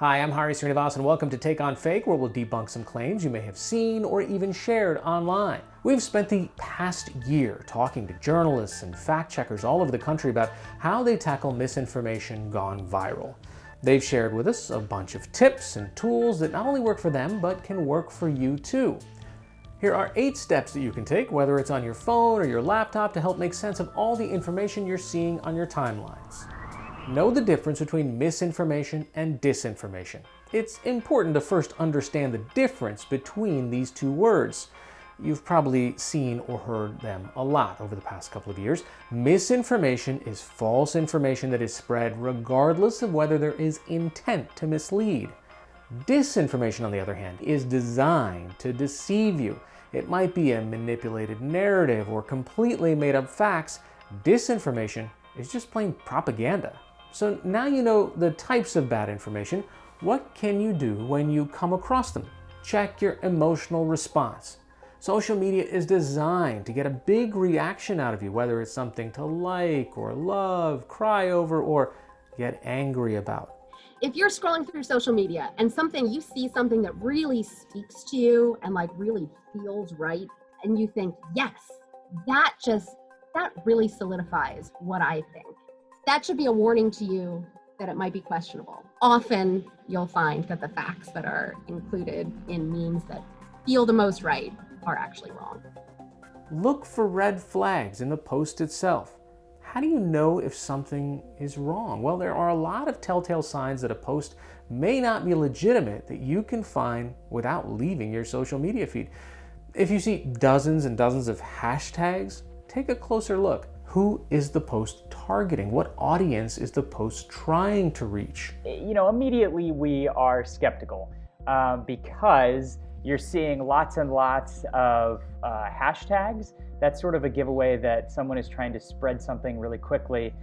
Hi, I'm Hari Srinivasan and welcome to Take on Fake, where we'll debunk some claims you may have seen or even shared online. We've spent the past year talking to journalists and fact checkers all over the country about how they tackle misinformation gone viral. They've shared with us a bunch of tips and tools that not only work for them, but can work for you too. Here are 8 steps that you can take, whether it's on your phone or your laptop, to help make sense of all the information you're seeing on your timelines. Know the difference between misinformation and disinformation. It's important to first understand the difference between these two words. You've probably seen or heard them a lot over the past couple of years. Misinformation is false information that is spread regardless of whether there is intent to mislead. Disinformation, on the other hand, is designed to deceive you. It might be a manipulated narrative or completely made up facts. Disinformation is just plain propaganda. So now you know the types of bad information. What can you do when you come across them? Check your emotional response. Social media is designed to get a big reaction out of you, whether it's something to like or love, cry over, or get angry about. If you're scrolling through social media and you see something that really speaks to you and really feels right, and you think, yes, that really solidifies what I think. That should be a warning to you that it might be questionable. Often you'll find that the facts that are included in memes that feel the most right are actually wrong. Look for red flags in the post itself. How do you know if something is wrong? Well, there are a lot of telltale signs that a post may not be legitimate that you can find without leaving your social media feed. If you see dozens and dozens of hashtags, take a closer look. Who is the post targeting? What audience is the post trying to reach? Immediately we are skeptical because you're seeing lots and lots of hashtags. That's sort of a giveaway that someone is trying to spread something really quickly.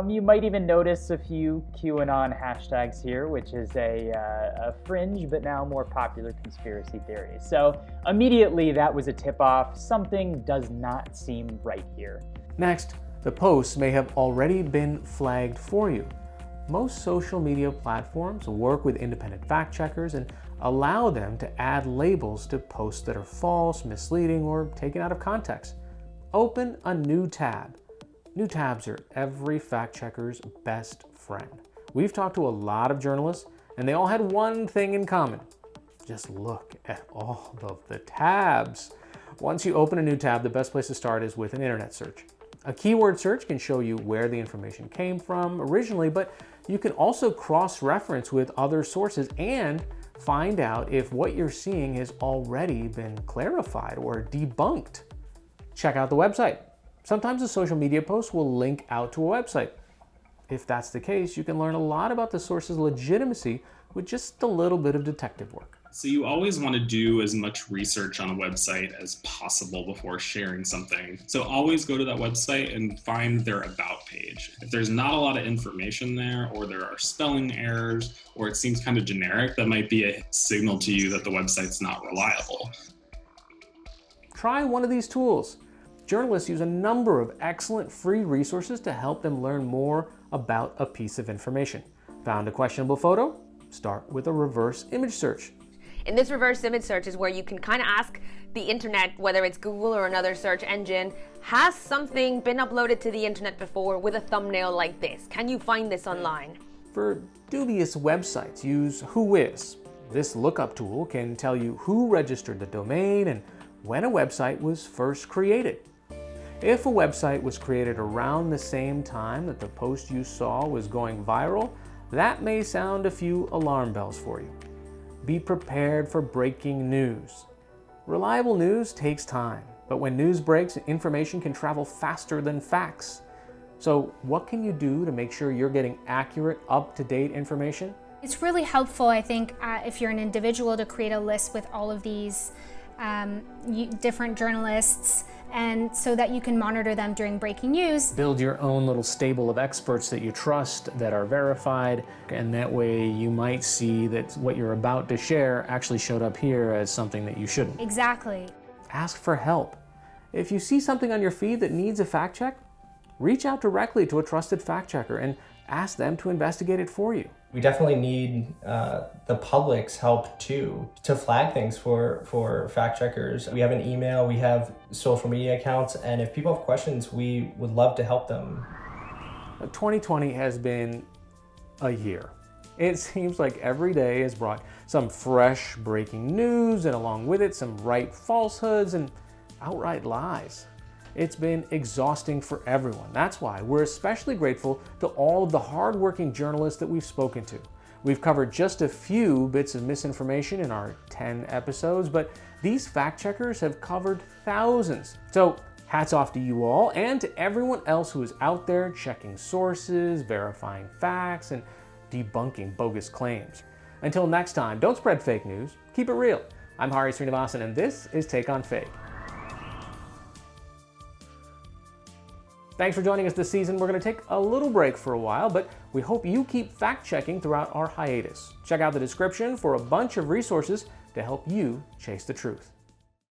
You might even notice a few QAnon hashtags here, which is a fringe but now more popular conspiracy theory. So immediately that was a tip-off. Something does not seem right here. Next, the posts may have already been flagged for you. Most social media platforms work with independent fact checkers and allow them to add labels to posts that are false, misleading, or taken out of context. Open a new tab. New tabs are every fact checker's best friend. We've talked to a lot of journalists, and they all had one thing in common. Just look at all of the tabs. Once you open a new tab, the best place to start is with an internet search. A keyword search can show you where the information came from originally, but you can also cross-reference with other sources and find out if what you're seeing has already been clarified or debunked. Check out the website. Sometimes a social media post will link out to a website. If that's the case, you can learn a lot about the source's legitimacy with just a little bit of detective work. So you always want to do as much research on a website as possible before sharing something. So always go to that website and find their about page. If there's not a lot of information there, or there are spelling errors, or it seems kind of generic, that might be a signal to you that the website's not reliable. Try one of these tools. Journalists use a number of excellent free resources to help them learn more about a piece of information. Found a questionable photo? Start with a reverse image search. In this reverse image search is where you can kind of ask the internet, whether it's Google or another search engine, has something been uploaded to the internet before with a thumbnail like this? Can you find this online? For dubious websites, use Whois. This lookup tool can tell you who registered the domain and when a website was first created. If a website was created around the same time that the post you saw was going viral, that may sound a few alarm bells for you. Be prepared for breaking news. Reliable news takes time, but when news breaks, information can travel faster than facts. So what can you do to make sure you're getting accurate, up-to-date information? It's really helpful, I think, if you're an individual, to create a list with all of these different journalists, and so that you can monitor them during breaking news. Build your own little stable of experts that you trust, that are verified, and that way you might see that what you're about to share actually showed up here as something that you shouldn't. Exactly. Ask for help. If you see something on your feed that needs a fact check, reach out directly to a trusted fact checker and ask them to investigate it for you. We definitely need the public's help too to flag things for fact checkers. We have an email, we have social media accounts, and if people have questions, we would love to help them. 2020 has been a year. It seems like every day has brought some fresh breaking news, and along with it, some ripe falsehoods and outright lies. It's been exhausting for everyone. That's why we're especially grateful to all of the hardworking journalists that we've spoken to. We've covered just a few bits of misinformation in our 10 episodes, but these fact checkers have covered thousands. So hats off to you all and to everyone else who is out there checking sources, verifying facts, and debunking bogus claims. Until next time, don't spread fake news, keep it real. I'm Hari Srinivasan, and this is Take on Fake. Thanks for joining us this season. We're going to take a little break for a while, but we hope you keep fact-checking throughout our hiatus. Check out the description for a bunch of resources to help you chase the truth.